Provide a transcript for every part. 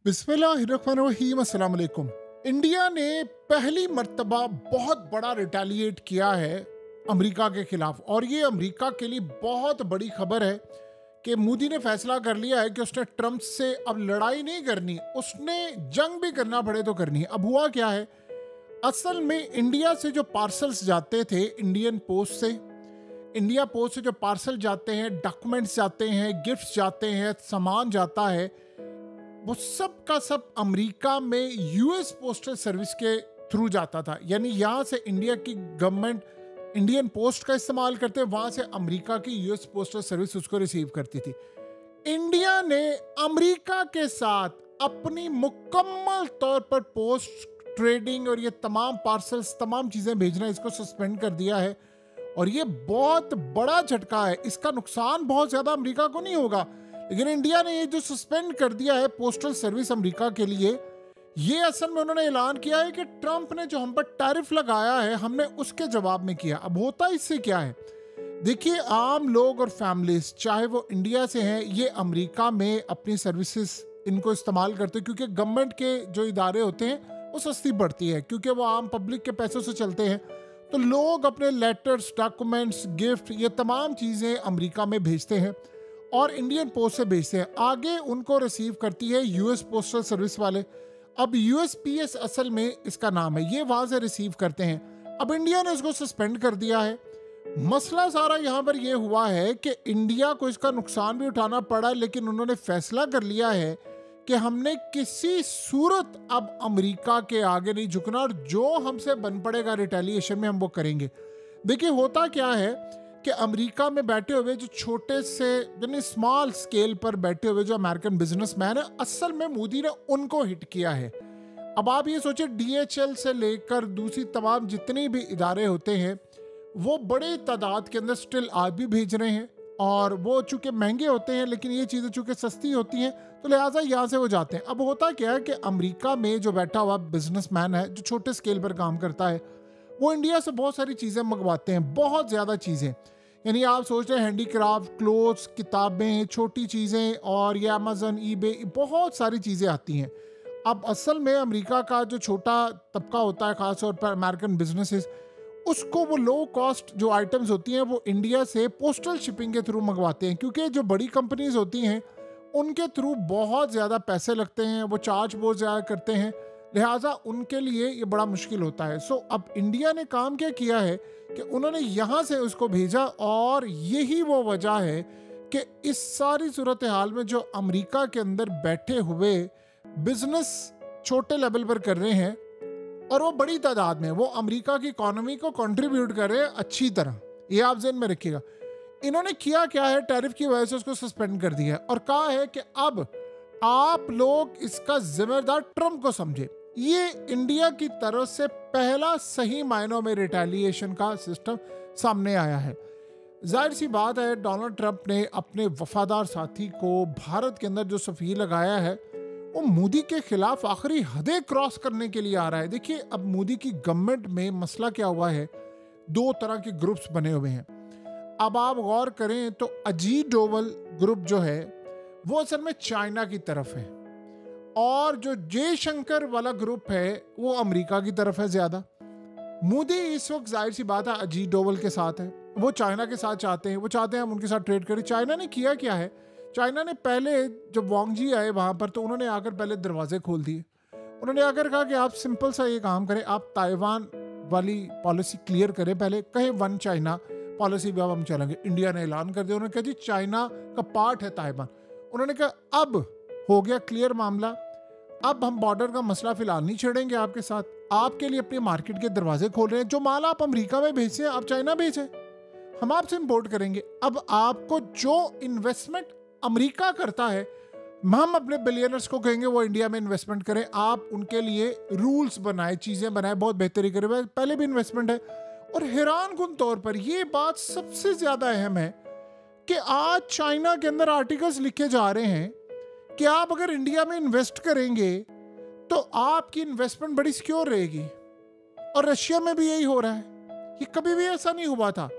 बिस्मिल्लाहिर्रहमानिर्रहीम, अस्सलाम वालेकुम। इंडिया ने पहली मर्तबा बहुत बड़ा रिटेलिएट किया है अमेरिका के खिलाफ, और ये अमेरिका के लिए बहुत बड़ी खबर है कि मोदी ने फैसला कर लिया है कि उसने ट्रंप से अब लड़ाई नहीं करनी, उसने जंग भी करना पड़े तो करनी है। अब हुआ क्या है, असल में इंडिया से जो पार्सल्स जाते थे इंडिया पोस्ट से जो पार्सल जाते हैं, डॉक्यूमेंट्स जाते हैं, गिफ्ट्स जाते हैं, सामान जाता है, वो सब का सब अमेरिका में यूएस पोस्टल सर्विस के थ्रू जाता था। यानी यहाँ से इंडिया की गवर्नमेंट इंडियन पोस्ट का इस्तेमाल करते, वहाँ से अमेरिका की यूएस पोस्टल सर्विस उसको रिसीव करती थी। इंडिया ने अमेरिका के साथ अपनी मुकम्मल तौर पर पोस्ट ट्रेडिंग और ये तमाम पार्सल्स, तमाम चीज़ें भेजना, इसको सस्पेंड कर दिया है। और ये बहुत बड़ा झटका है। इसका नुकसान बहुत ज़्यादा अमेरिका को नहीं होगा, लेकिन इंडिया ने ये जो सस्पेंड कर दिया है पोस्टल सर्विस अमेरिका के लिए, ये असल में उन्होंने ऐलान किया है कि ट्रंप ने जो हम पर टैरिफ लगाया है, हमने उसके जवाब में किया। अब होता इससे क्या है, देखिए, आम लोग और फैमिलीज चाहे वो इंडिया से हैं, ये अमेरिका में अपनी सर्विसेज इनको इस्तेमाल करते हैं, क्योंकि गवर्नमेंट के जो इदारे होते हैं वो सस्ती पड़ती है, क्योंकि वो आम पब्लिक के पैसों से चलते हैं। तो लोग अपने लेटर्स, डॉक्यूमेंट्स, गिफ्ट, ये तमाम चीज़ें अमेरिका में भेजते हैं और इंडियन पोस्ट से भेजते हैं। आगे उनको रिसीव करती है यूएस पोस्टल सर्विस वाले। अब यूएसपीएस असल में इसका नाम है, ये वहाँ से रिसीव करते हैं। अब इंडिया ने इसको सस्पेंड कर दिया है। मसला सारा यहाँ पर ये हुआ है कि इंडिया को इसका नुकसान भी उठाना पड़ा, लेकिन उन्होंने फैसला कर लिया है कि हमने किसी सूरत अब अमेरिका के आगे नहीं झुकना, और जो हमसे बन पड़ेगा रिटेलिएशन में हम वो करेंगे। देखिए, होता क्या है कि अमेरिका में बैठे हुए जो छोटे से यानी स्मॉल स्केल पर बैठे हुए जो अमेरिकन बिजनेसमैन है, असल में मोदी ने उनको हिट किया है। अब आप ये सोचिए, डीएचएल से लेकर दूसरी तमाम जितने भी इदारे होते हैं, वो बड़े तादाद के अंदर स्टिल आज भी भेज रहे हैं, और वो चूँकि महंगे होते हैं, लेकिन ये चीज़ें चूँकि सस्ती होती हैं, तो लिहाजा यहाँ से वो जाते हैं। अब होता क्या है कि अमेरिका में जो बैठा हुआ बिजनेसमैन है, जो छोटे स्केल पर काम करता है, वो इंडिया से बहुत सारी चीज़ें मंगवाते हैं, बहुत ज़्यादा चीज़ें। यानी आप सोच रहे हैं हैंडीक्राफ्ट, क्लोथ्स, किताबें, छोटी चीज़ें, और ये अमेज़न, ईबे, बहुत सारी चीज़ें आती हैं। अब असल में अमेरिका का जो छोटा तबका होता है, ख़ासतौर पर अमेरिकन बिजनेसेस, उसको वो लो कॉस्ट जो आइटम्स होती हैं वो इंडिया से पोस्टल शिपिंग के थ्रू मंगवाते हैं, क्योंकि जो बड़ी कंपनीज होती हैं उनके थ्रू बहुत ज़्यादा पैसे लगते हैं, वो चार्ज बहुत ज़्यादा करते हैं, लिहाजा उनके लिए ये बड़ा मुश्किल होता है। सो अब इंडिया ने काम क्या किया है कि उन्होंने यहाँ से उसको भेजा, और यही वो वजह है कि इस सारी सूरत हाल में जो अमेरिका के अंदर बैठे हुए बिजनेस छोटे लेवल पर कर रहे हैं, और वो बड़ी तादाद में वो अमेरिका की इकोनॉमी को कंट्रीब्यूट कर रहे हैं अच्छी तरह, ये आप ज़हन में रखिएगा। इन्होंने किया क्या है, टैरिफ की वजह से उसको सस्पेंड कर दिया है, और कहा है कि अब आप लोग इसका जिम्मेदार ट्रंप को समझे। ये इंडिया की तरफ से पहला सही मायनों में रिटेलिएशन का सिस्टम सामने आया है। जाहिर सी बात है, डोनाल्ड ट्रंप ने अपने वफादार साथी को भारत के अंदर जो सफ़ीर लगाया है, वो मोदी के खिलाफ आखिरी हदें क्रॉस करने के लिए आ रहा है। देखिए, अब मोदी की गवर्नमेंट में मसला क्या हुआ है, दो तरह के ग्रुप्स बने हुए हैं। अब आप गौर करें तो अजीत डोवल ग्रुप जो है वो असल में चाइना की तरफ है, और जो जयशंकर वाला ग्रुप है वो अमेरिका की तरफ है ज़्यादा। मोदी इस वक्त जाहिर सी बात है अजीत डोवल के साथ है, वो चाइना के साथ चाहते हैं, वो चाहते हैं हम उनके साथ ट्रेड करें। चाइना ने किया क्या है, चाइना ने पहले जब वांग जी आए वहाँ पर, तो उन्होंने आकर पहले दरवाजे खोल दिए। उन्होंने आकर कहा कि आप सिंपल सा ये काम करें, आप ताइवान वाली पॉलिसी क्लियर करें, पहले कहें वन चाइना पॉलिसी भी अब हम चलेंगे। इंडिया ने ऐलान कर दिया, उन्होंने कहा जी चाइना का पार्ट है ताइवान। उन्होंने कहा अब हो गया क्लियर मामला, अब हम बॉर्डर का मसला फिलहाल नहीं छेड़ेंगे आपके साथ, आपके लिए अपने मार्केट के दरवाजे खोल रहे हैं, जो माल आप अमेरिका में भेजते हैं आप चाइना भेजें, हम आपसे इम्पोर्ट करेंगे। अब आपको जो इन्वेस्टमेंट अमेरिका करता है, हम अपने बिलियनर्स को कहेंगे वो इंडिया में इन्वेस्टमेंट करें, आप उनके लिए रूल्स बनाए, चीज़ें बनाए, बहुत बेहतरी करें। पहले भी इन्वेस्टमेंट है। और हैरान कुन तौर पर ये बात सबसे ज़्यादा अहम है कि आज चाइना के अंदर आर्टिकल्स लिखे जा रहे हैं कि आप अगर इंडिया में इन्वेस्ट करेंगे तो आपकी इन्वेस्टमेंट बड़ी सिक्योर रहेगी, और रशिया में भी यही हो रहा है। ये कभी भी ऐसा नहीं हुआ था।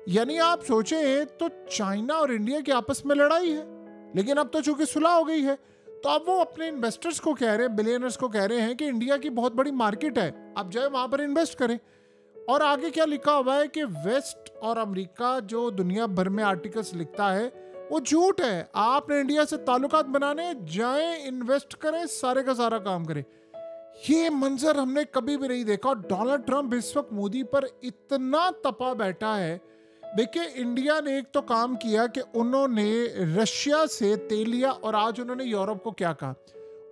यानी आप सोचें तो चाइना और इंडिया की आपस में लड़ाई है, लेकिन अब तो चूंकि सुलह हो गई है, तो अब वो अपने इन्वेस्टर्स को कह रहे हैं, बिलियनर्स को कह रहे हैं कि इंडिया की बहुत बड़ी मार्केट है, आप जाए वहाँ पर इन्वेस्ट करें। और आगे क्या लिखा हुआ है कि वेस्ट और अमेरिका जो दुनिया भर में आर्टिकल्स लिखता है वो झूठ है। आपने इंडिया से ताल्लुकात बनाने, जाएं इन्वेस्ट करें, सारे का सारा काम करें। ये मंजर हमने कभी भी नहीं देखा। और डोनाल्ड ट्रंप इस वक्त मोदी पर इतना तपा बैठा है। देखिए, इंडिया ने एक तो काम किया कि उन्होंने रशिया से तेल लिया, और आज उन्होंने यूरोप को क्या कहा,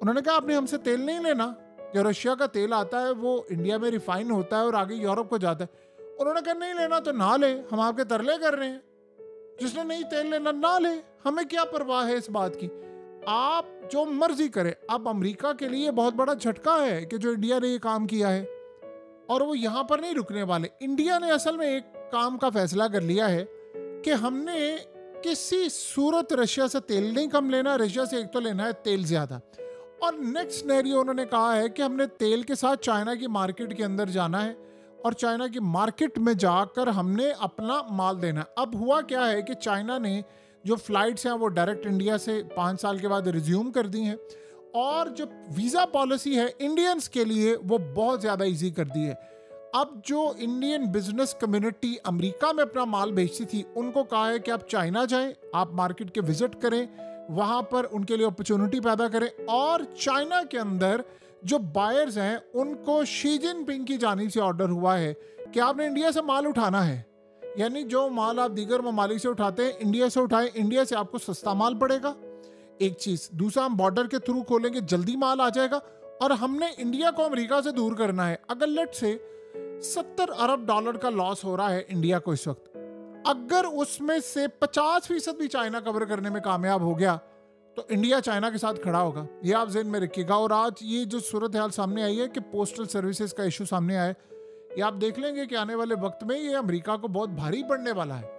उन्होंने कहा आपने हमसे तेल नहीं लेना, जो रशिया का तेल आता है वो इंडिया में रिफाइन होता है और आगे यूरोप को जाता है। उन्होंने कहा नहीं लेना तो ना ले, हम आपके तरले कर रहे हैं, जिसने नहीं तेल लेना ना ले, हमें क्या परवाह है इस बात की, आप जो मर्जी करें। अब अमेरिका के लिए बहुत बड़ा झटका है कि जो इंडिया ने ये काम किया है, और वो यहाँ पर नहीं रुकने वाले। इंडिया ने असल में एक काम का फैसला कर लिया है कि हमने किसी सूरत रशिया से तेल नहीं कम लेना, रशिया से एक तो लेना है तेल ज्यादा। और नेक्स्ट सिनेरियो उन्होंने कहा है कि हमने तेल के साथ चाइना की मार्केट के अंदर जाना है, और चाइना की मार्केट में जाकर हमने अपना माल देना। अब हुआ क्या है कि चाइना ने जो फ्लाइट्स हैं वो डायरेक्ट इंडिया से 5 साल के बाद रिज्यूम कर दी हैं, और जो वीज़ा पॉलिसी है इंडियंस के लिए वो बहुत ज़्यादा इजी कर दी है। अब जो इंडियन बिजनेस कम्युनिटी अमेरिका में अपना माल बेचती थी, उनको कहा है कि आप चाइना जाएं, आप मार्केट के विजिट करें, वहाँ पर उनके लिए अपॉर्चुनिटी पैदा करें। और चाइना के अंदर जो बायर्स हैं उनको शी जिनपिंग की जानिब से ऑर्डर हुआ है कि आपने इंडिया से माल उठाना है, यानी जो माल आप दीगर ममालिक से उठाते हैं इंडिया से उठाएं, इंडिया से आपको सस्ता माल पड़ेगा, एक चीज़। दूसरा, हम बॉर्डर के थ्रू खोलेंगे, जल्दी माल आ जाएगा। और हमने इंडिया को अमेरिका से दूर करना है। अगर लेट से $70 अरब का लॉस हो रहा है इंडिया को इस वक्त, अगर उसमें से 50% भी चाइना कवर करने में कामयाब हो गया तो इंडिया चाइना के साथ खड़ा होगा। ये आप ज़हन में रखिएगा। और आज ये जो सूरत हाल सामने आई है कि पोस्टल सर्विसेज का इशू सामने आया है, ये आप देख लेंगे कि आने वाले वक्त में ये अमेरिका को बहुत भारी पड़ने वाला है।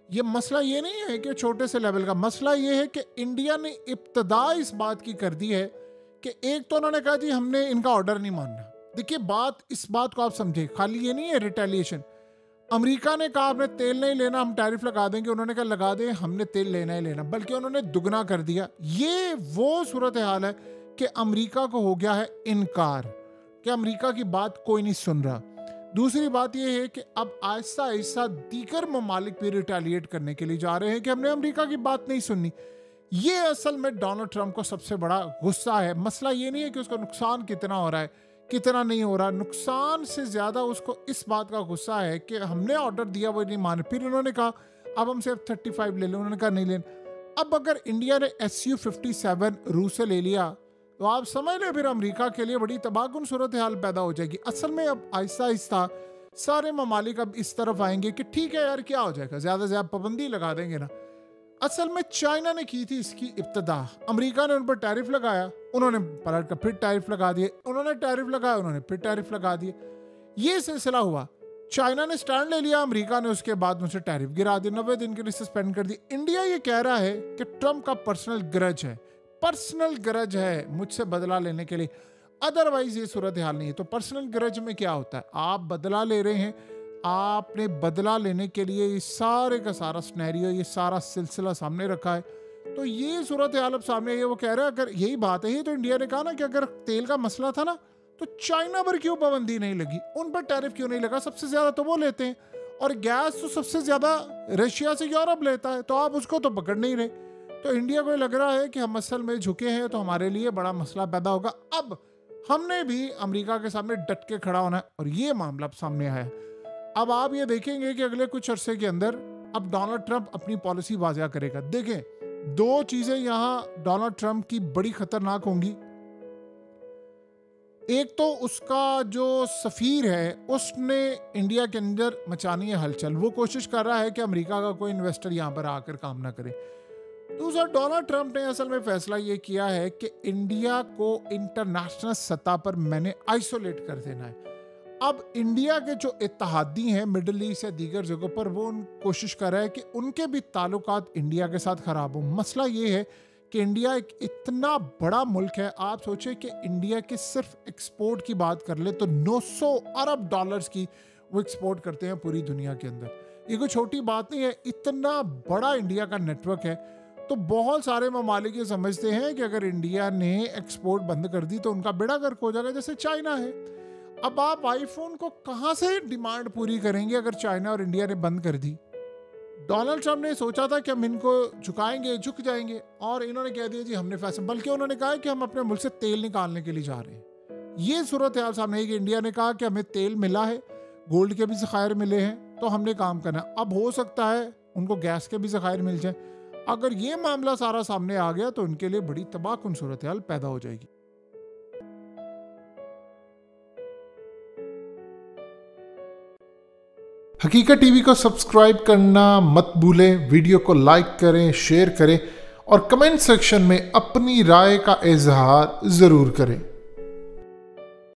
ये मसला ये नहीं है कि छोटे से लेवल का, मसला ये है कि इंडिया ने इब्तदा इस बात की कर दी है कि एक तो उन्होंने कहा जी हमने इनका ऑर्डर नहीं मानना। देखिए, इस बात को आप समझे, खाली ये नहीं है रिटेलिएशन। अमेरिका ने कहा आपने तेल नहीं लेना, हम टैरिफ लगा देंगे, उन्होंने कहा लगा दें, हमने तेल लेना ही लेना, बल्कि उन्होंने दुगना कर दिया। ये वो सूरत हाल है कि अमेरिका को हो गया है इनकार, कि अमेरिका की बात कोई नहीं सुन रहा। दूसरी बात यह है कि अब आहिस्ता आहिस्ता दीगर ममालिक भी रिटेलिएट करने के लिए जा रहे हैं कि हमने अमेरिका की बात नहीं सुननी। ये असल में डोनाल्ड ट्रंप को सबसे बड़ा गुस्सा है। मसला ये नहीं है कि उसका नुकसान कितना हो रहा है, कितना नहीं हो रहा, नुकसान से ज़्यादा उसको इस बात का गुस्सा है कि हमने ऑर्डर दिया वो नहीं माने। फिर उन्होंने कहा अब हम सिर्फ 35 ले लें, उन्होंने कहा नहीं लेना। अब अगर इंडिया ने SU-57 रूस से ले लिया तो आप समझ लें फिर अमेरिका के लिए बड़ी तबाहकुन सूरत हाल पैदा हो जाएगी। असल में अब आहिस्ता आहिस्ता सारे ममालिक अब इस तरफ आएंगे कि ठीक है यार, क्या हो जाएगा, ज़्यादा से ज़्यादा पाबंदी लगा देंगे ना। असल में चाइना ने की थी इसकी इब्तदा, अमेरिका ने उन पर टैरिफ लगाया, उन्होंने पलट कर फिर टैरिफ लगा दिए, उन्होंने टैरिफ लगाया, उन्होंने फिर टैरिफ लगा दिए। ये सिलसिला हुआ। चाइना ने स्टैंड ले लिया, अमेरिका ने उसके बाद उनसे टैरिफ गिरा दिए, 90 दिन के लिए सस्पेंड कर दिए। इंडिया ये कह रहा है कि ट्रंप का पर्सनल गरज है मुझसे बदला लेने के लिए, अदरवाइज ये सूरत हाल नहीं है। तो पर्सनल गरज में क्या होता है, आप बदला ले रहे हैं, आपने बदला लेने के लिए ये सारे का सारा सिनेरियो, ये सारा सिलसिला सामने रखा है। तो ये सूरत हाल अब सामने है। वो कह रहे हैं अगर यही बात है तो इंडिया ने कहा ना कि अगर तेल का मसला था ना तो चाइना पर क्यों पाबंदी नहीं लगी, उन पर टैरिफ क्यों नहीं लगा, सबसे ज्यादा तो वो लेते हैं, और गैस तो सबसे ज्यादा रशिया से यूरोप लेता है, तो आप उसको तो पकड़ नहीं रहे। तो इंडिया को लग रहा है कि हम असल में झुके हैं तो हमारे लिए बड़ा मसला पैदा होगा। अब हमने भी अमेरिका के सामने डट के खड़ा होना है, और ये मामला अब सामने आया है। अब आप ये देखेंगे कि अगले कुछ अरसे के अंदर अब डोनाल्ड ट्रंप अपनी पॉलिसी वाज़िया करेगा। देखें, 2 चीजें यहां डोनाल्ड ट्रंप की बड़ी खतरनाक होंगी। एक तो उसका जो सफीर है उसने इंडिया के अंदर मचानी है हलचल, वो कोशिश कर रहा है कि अमेरिका का कोई इन्वेस्टर यहां पर आकर काम ना करे। दूसरा, डोनाल्ड ट्रंप ने असल में फैसला ये किया है कि इंडिया को इंटरनेशनल सतह पर मैंने आइसोलेट कर देना है। अब इंडिया के जो इत्तेहादी हैं मिडिल ईस्ट या दीगर जगहों पर, वो कोशिश कर रहा है कि उनके भी ताल्लुकात इंडिया के साथ खराब हो। मसला ये है कि इंडिया एक इतना बड़ा मुल्क है, आप सोचें कि इंडिया के सिर्फ एक्सपोर्ट की बात कर ले तो $900 अरब की वो एक्सपोर्ट करते हैं पूरी दुनिया के अंदर। ये कोई छोटी बात नहीं है, इतना बड़ा इंडिया का नेटवर्क है। तो बहुत सारे ममालिक ये समझते हैं कि अगर इंडिया ने एक्सपोर्ट बंद कर दी तो उनका बेड़ा गर्क हो जाएगा, जैसे चाइना है। अब आप आईफोन को कहाँ से डिमांड पूरी करेंगे अगर चाइना और इंडिया ने बंद कर दी? डोनाल्ड ट्रंप ने सोचा था कि हम इनको झुकाएंगे, झुक जाएंगे, और इन्होंने कह दिया जी हमने फैसला, बल्कि उन्होंने कहा कि हम अपने मुल्क से तेल निकालने के लिए जा रहे हैं। ये सूरत हाल सामने है कि इंडिया ने कहा कि हमें तेल मिला है, गोल्ड के भी ज़खायर मिले हैं, तो हमने काम करना। अब हो सकता है उनको गैस के भी ज़खायर मिल जाए। अगर ये मामला सारा सामने आ गया तो उनके लिए बड़ी तबाहकुन सूरत हाल पैदा हो जाएगी। हकीकत टीवी को सब्सक्राइब करना मत भूलें, वीडियो को लाइक करें, शेयर करें और कमेंट सेक्शन में अपनी राय का इजहार ज़रूर करें।